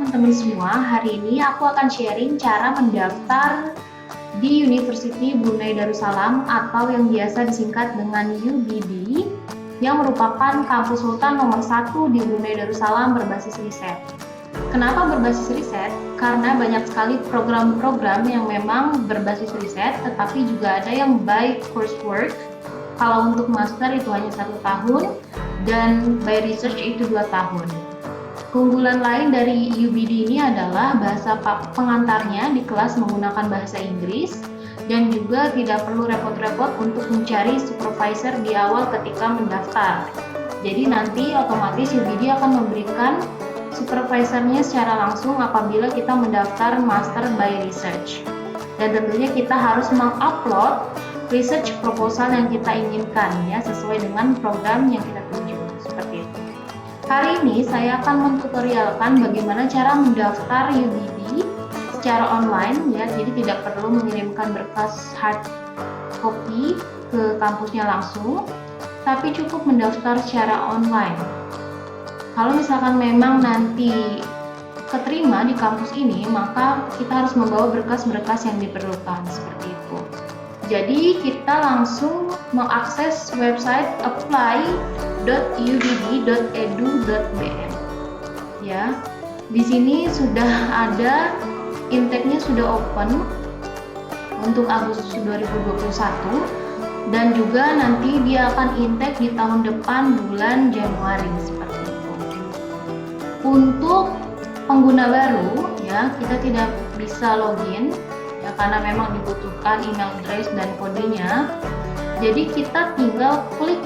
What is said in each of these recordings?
teman-teman semua, hari ini aku akan sharing cara mendaftar di University Brunei Darussalam atau yang biasa disingkat dengan UBD yang merupakan kampus sultan nomor 1 di Brunei Darussalam berbasis riset. Kenapa berbasis riset? Karena banyak sekali program-program yang memang berbasis riset, tetapi juga ada yang by coursework. Kalau untuk master itu hanya 1 tahun, dan by research itu 2 tahun. Keunggulan lain dari UBD ini adalah bahasa pengantarnya di kelas menggunakan bahasa Inggris dan juga tidak perlu repot-repot untuk mencari supervisor di awal ketika mendaftar. Jadi nanti otomatis UBD akan memberikan supervisornya secara langsung apabila kita mendaftar master by research. Dan tentunya kita harus mengupload research proposal yang kita inginkan ya sesuai dengan program yang kita tuju seperti itu. Hari ini saya akan mentutorialkan bagaimana cara mendaftar UBD secara online ya, jadi tidak perlu mengirimkan berkas hard copy ke kampusnya langsung, tapi cukup mendaftar secara online. Kalau misalkan memang nanti keterima di kampus ini, maka kita harus membawa berkas-berkas yang diperlukan seperti itu. Jadi kita langsung mengakses website apply.ubb.edu.bm. Ya, di sini sudah ada intake-nya sudah open untuk Agustus 2021 dan juga nanti dia akan intake di tahun depan bulan Januari seperti itu. Untuk pengguna baru ya, kita tidak bisa login ya karena memang dibutuhkan email address dan kodenya. Jadi kita tinggal klik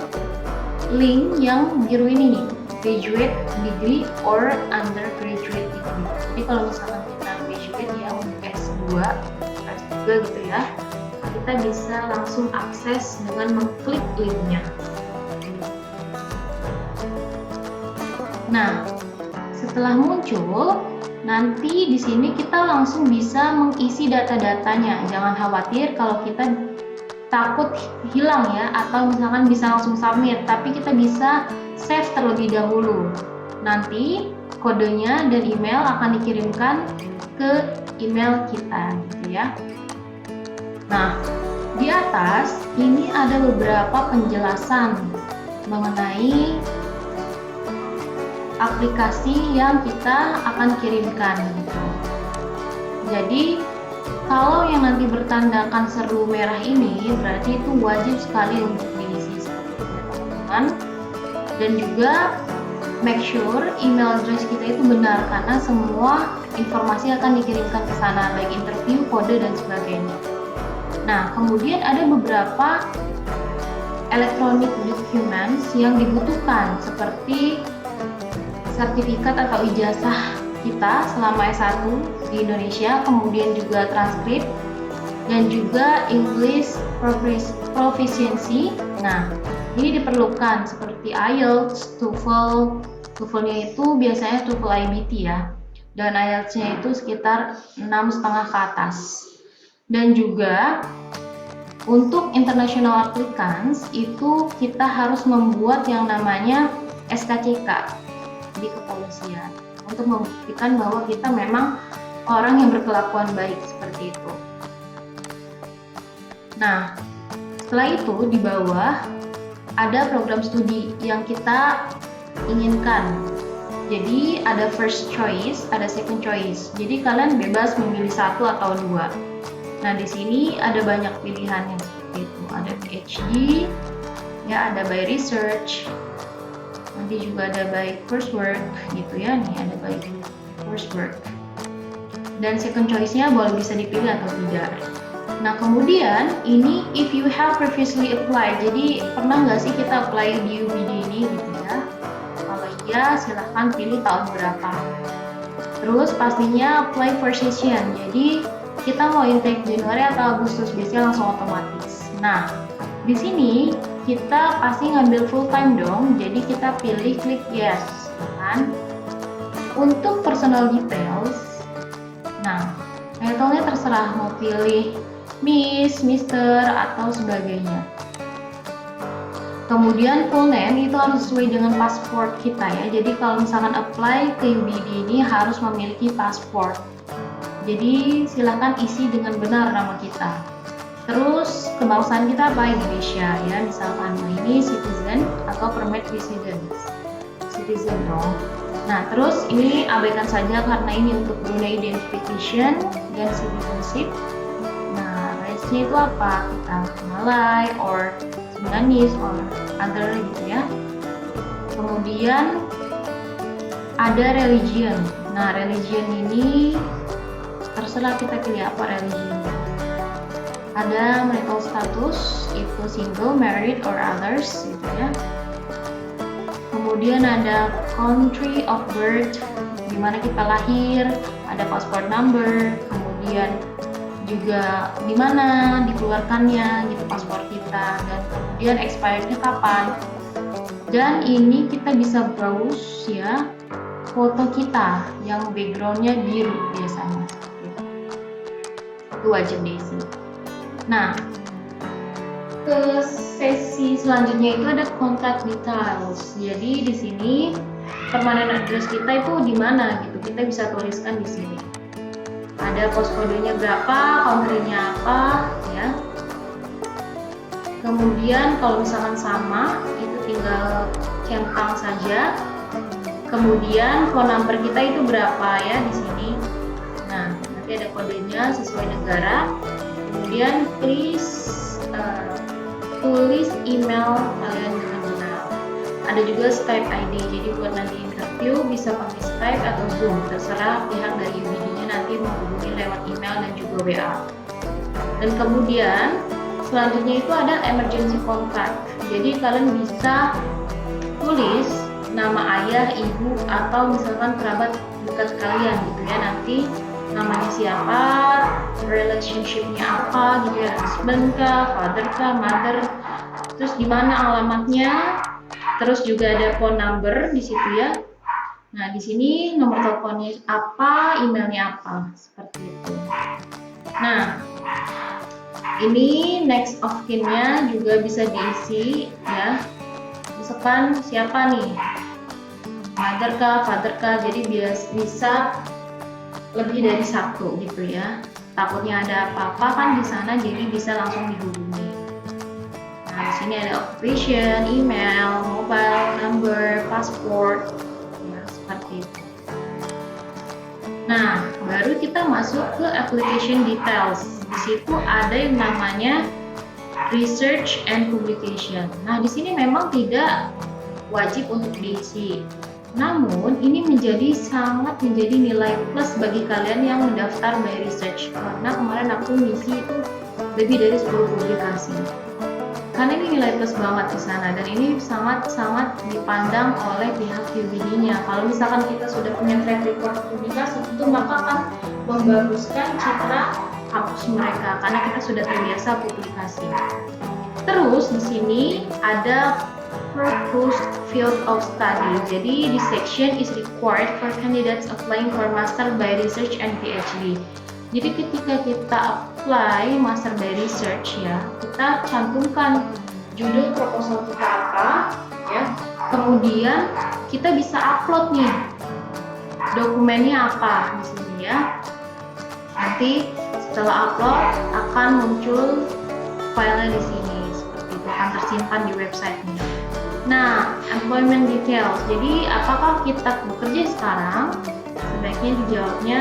link yang biru ini nih, graduate degree or undergraduate degree. Jadi kalau misalkan kita graduate ya untuk S2 gitu ya, kita bisa langsung akses dengan mengklik linknya. Nah, setelah muncul, nanti di sini kita langsung bisa mengisi data-datanya. Jangan khawatir kalau kita takut hilang ya, atau misalkan bisa langsung submit, tapi kita bisa save terlebih dahulu. Nanti kodenya dan email akan dikirimkan ke email kita gitu ya. Nah, di atas ini ada beberapa penjelasan mengenai aplikasi yang kita akan kirimkan gitu. Jadi kalau yang nanti bertandakan seru merah ini berarti itu wajib sekali untuk diisi seperti itu teman-teman. Dan juga make sure email address kita itu benar karena semua informasi akan dikirimkan ke sana, baik interview, kode dan sebagainya. Nah, kemudian ada beberapa electronic documents yang dibutuhkan seperti sertifikat atau ijazah kita selama S1 di Indonesia, kemudian juga transkrip dan juga English proficiency. Nah, ini diperlukan seperti IELTS, TOEFL. TOEFL-nya itu biasanya TOEFL IBT ya. Dan IELTS-nya itu sekitar 6,5 ke atas. Dan juga untuk international applicants itu kita harus membuat yang namanya SKCK di kepolisian untuk membuktikan bahwa kita memang orang yang berkelakuan baik seperti itu. Nah, setelah itu di bawah ada program studi yang kita inginkan. Jadi ada first choice, ada second choice. Jadi kalian bebas memilih 1 atau 2. Nah, di sini ada banyak pilihan yang seperti itu. Ada PhD, ya ada by research. Nanti juga ada by coursework gitu ya, nih ada by coursework. Dan second choice-nya boleh bisa dipilih atau tidak. Nah, kemudian ini if you have previously applied. Jadi pernah nggak sih kita apply di UBD ini gitu ya? Kalau iya, silahkan pilih tahun berapa. Terus pastinya apply per session. Jadi kita mau intake Januari atau Agustus, biasanya langsung otomatis. Nah, di sini kita pasti ngambil full time dong, jadi kita pilih klik yes kan. Untuk personal details, nah title-nya terserah mau pilih Miss, Mister atau sebagainya. Kemudian full name itu harus sesuai dengan paspor kita ya. Jadi kalau misalkan apply ke UBD ini harus memiliki paspor. Jadi silakan isi dengan benar nama kita. Terus kebangsaan kita apa? Indonesia ya. Misalkan ini citizen atau permanent residence. Citizen dong. Nah terus ini abaikan saja karena ini untuk Brunei identification dan citizenship. Nah race-nya itu apa? Kita Malay or Sudanese or other gitu ya. Kemudian ada religion. Nah religion ini terserah kita pilih apa religionnya. Ada marital status itu single, married or others gitu ya. Kemudian ada country of birth, di mana kita lahir, ada passport number, kemudian juga di mana dikeluarkannya gitu paspor kita, dan kemudian expirednya kapan. Dan ini kita bisa browse ya foto kita yang backgroundnya biru biasanya. Itu wajib diisi. Nah, ke sesi selanjutnya itu ada contact details. Jadi di sini permanent address kita itu di mana gitu. Kita bisa tuliskan di sini. Ada postkodenya berapa, country-nya apa ya. Kemudian kalau misalkan sama itu tinggal centang saja. Kemudian phone number kita itu berapa ya di sini. Nah, nanti ada kodenya sesuai negara. Kemudian please tulis email kalian dengan benar. Ada juga Skype ID, jadi buat nanti interview bisa pakai Skype atau Zoom, terserah pihak dari UBD-nya nanti menghubungi lewat email dan juga WA. Dan kemudian selanjutnya itu ada emergency contact, jadi kalian bisa tulis nama ayah, ibu, atau misalkan kerabat dekat kalian gitu ya, nanti namanya siapa, relationship-nya apa gitu ya, husband kah, father kah, mother, terus di mana alamatnya, terus juga ada phone number di situ ya. Nah di sini nomor teleponnya apa, emailnya apa, seperti itu. Nah ini next of kin-nya juga bisa diisi ya. Misalkan siapa nih, mother kah, father kah, jadi bisa lebih dari satu gitu ya. Takutnya ada apa-apa kan di sana, jadi bisa langsung dihubungi. Nah, di sini ada occupation, email, mobile number, passport, ya seperti itu. Nah, baru kita masuk ke application details. Di situ ada yang namanya research and publication. Nah, di sini memang tidak wajib untuk diisi. Namun ini sangat menjadi nilai plus bagi kalian yang mendaftar by research, karena kemarin aku ngisi itu lebih dari 10 publikasi. Karena ini nilai plus banget di sana, dan ini sangat dipandang oleh pihak UBD-nya. Kalau misalkan kita sudah punya track record publikasi, itu maka akan membaguskan citra kampus mereka karena kita sudah terbiasa publikasi. Terus di sini ada proposed field of study. Jadi the section is required for candidates applying for master by research and PhD. Jadi ketika kita apply master by research ya, kita cantumkan judul proposal kita apa ya. Kemudian kita bisa upload nih dokumennya apa di sini ya. Nanti setelah upload akan muncul filenya di sini, seperti itu akan tersimpan di websitenya. Nah, employment details. Jadi, apakah kita bekerja sekarang? Sebaiknya dijawabnya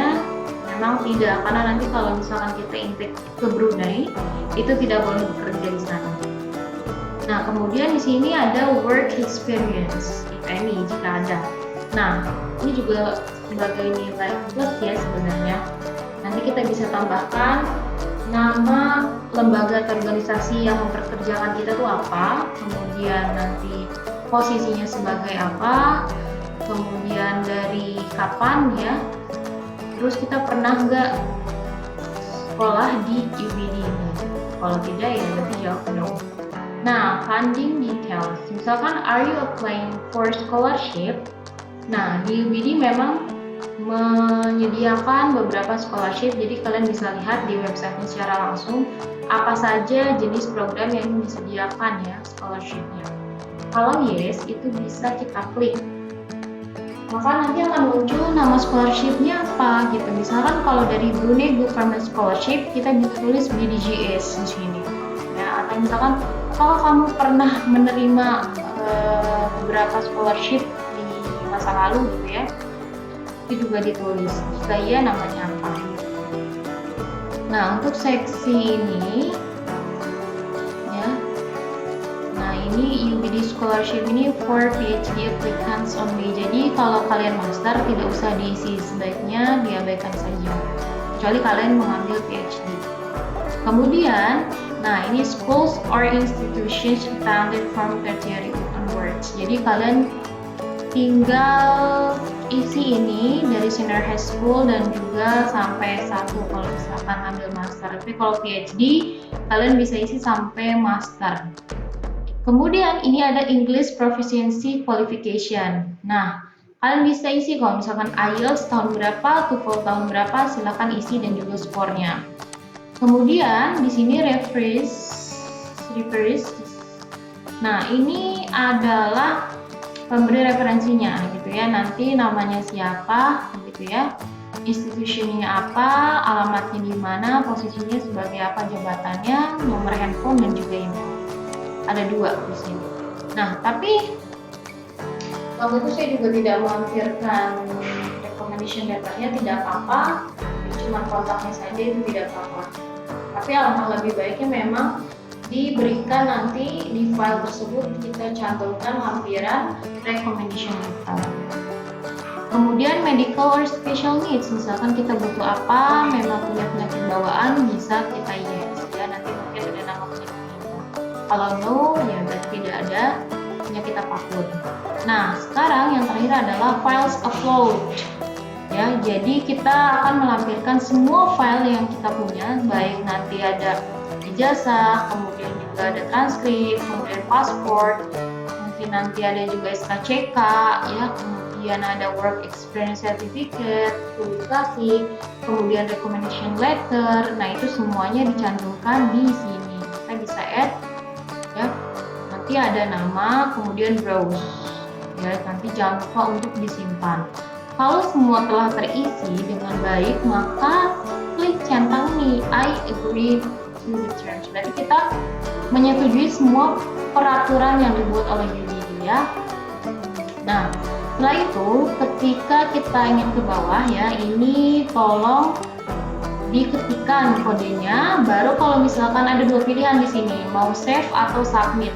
memang tidak, karena nanti kalau misalkan kita intake ke Brunei, itu tidak boleh bekerja di sana. Nah, kemudian di sini ada work experience, if any, jika ada. Nah, ini juga sebagai nilai plus ya sebenarnya. Nanti kita bisa tambahkan nama lembaga atau organisasi yang memperkerjakan kita tuh apa, kemudian nanti posisinya sebagai apa, kemudian dari kapan ya, terus kita pernah nggak sekolah di UBD ini. Kalau tidak ya berarti jawab no. Nah, funding details, misalkan are you applying for scholarship? Nah, di UBD memang menyediakan beberapa scholarship, jadi kalian bisa lihat di websitenya secara langsung apa saja jenis program yang disediakan ya scholarshipnya. Kalau yes, itu bisa kita klik. Maka nanti akan muncul nama scholarship-nya apa gitu. Misalkan kalau dari Brunei Government Scholarship, kita bisa tulis BDGS di sini. Ya, atau misalkan kalau kamu pernah menerima beberapa scholarship di masa lalu gitu ya, itu juga ditulis. Jika iya, namanya apa. Nah, untuk seksi ini ya. Nah, ini UBD scholarship ini for PhD applicants only. Jadi kalau kalian master tidak usah diisi, sebaiknya diabaikan saja. Kecuali kalian mengambil PhD. Kemudian, nah ini schools or institutions founded from tertiary onwards. Jadi kalian tinggal isi ini dari senior high school dan juga sampai S1 kalau misalkan ambil master. Tapi kalau PhD kalian bisa isi sampai master. Kemudian ini ada English Proficiency Qualification. Nah, kalian bisa isi kalau misalkan IELTS tahun berapa, TOEFL tahun berapa, silakan isi dan juga skornya. Kemudian di sini reference. Nah, ini adalah pemberi referensinya gitu ya. Nanti namanya siapa gitu ya. Institusinya apa, alamatnya di mana, posisinya sebagai apa, jabatannya, nomor handphone dan juga email. Ada 2 di sini. Nah, tapi waktu itu saya juga tidak melampirkan recommendation letternya, tidak apa-apa, cuma kontaknya saja itu tidak apa-apa. Tapi alangkah lebih baiknya memang diberikan nanti di file tersebut kita cantumkan lampiran recommendation letter. Kemudian medical or special needs, misalkan kita butuh apa, memang punya penyakit bawaan, bisa kita yes ya, nanti mungkin ada nama penyakitnya. Kalau no, ya berarti tidak ada penyakit apapun. Nah, sekarang yang terakhir adalah files upload. Ya, jadi kita akan melampirkan semua file yang kita punya, baik nanti ada ijazah, kemudian juga ada transkrip, kemudian pasport, mungkin nanti ada juga SKCK, ya, kemudian ada work experience certificate, publikasi, kemudian recommendation letter. Nah, itu semuanya dicantumkan di sini. Kita bisa add, ya. Nanti ada nama, kemudian browse, ya. Nanti jangan lupa untuk disimpan. Kalau semua telah terisi dengan baik, maka klik centang nih I agree to the terms. Berarti kita menyetujui semua peraturan yang dibuat oleh UBD ya. Nah, setelah itu ketika kita ingin ke bawah ya, ini tolong diketikkan kodenya. Baru kalau misalkan ada 2 pilihan di sini, mau save atau submit.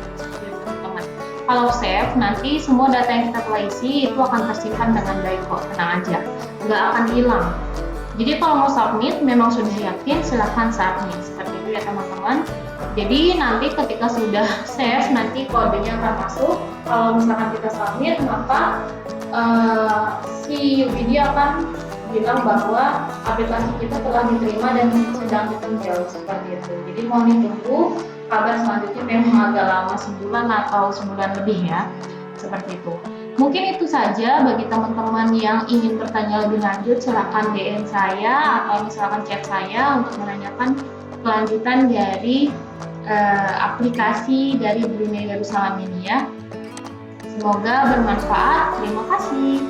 Kalau save, nanti semua data yang kita telah isi itu akan tersimpan dengan baik kok, tenang aja, nggak akan hilang. Jadi kalau mau submit, memang sudah yakin, silahkan submit, seperti itu ya teman-teman. Jadi nanti ketika sudah save, nanti kodenya akan masuk. Kalau misalkan kita submit, maka si UBD akan bilang bahwa aplikasi kita telah diterima dan sedang ditinjau, seperti itu. Jadi mohon ditunggu. Kabar selanjutnya memang agak lama, sebulan atau sebulan lebih ya, seperti itu. Mungkin itu saja. Bagi teman-teman yang ingin bertanya lebih lanjut, silakan DM saya atau misalkan chat saya untuk menanyakan kelanjutan dari aplikasi dari Brunei Darussalam ini ya. Semoga bermanfaat. Terima kasih.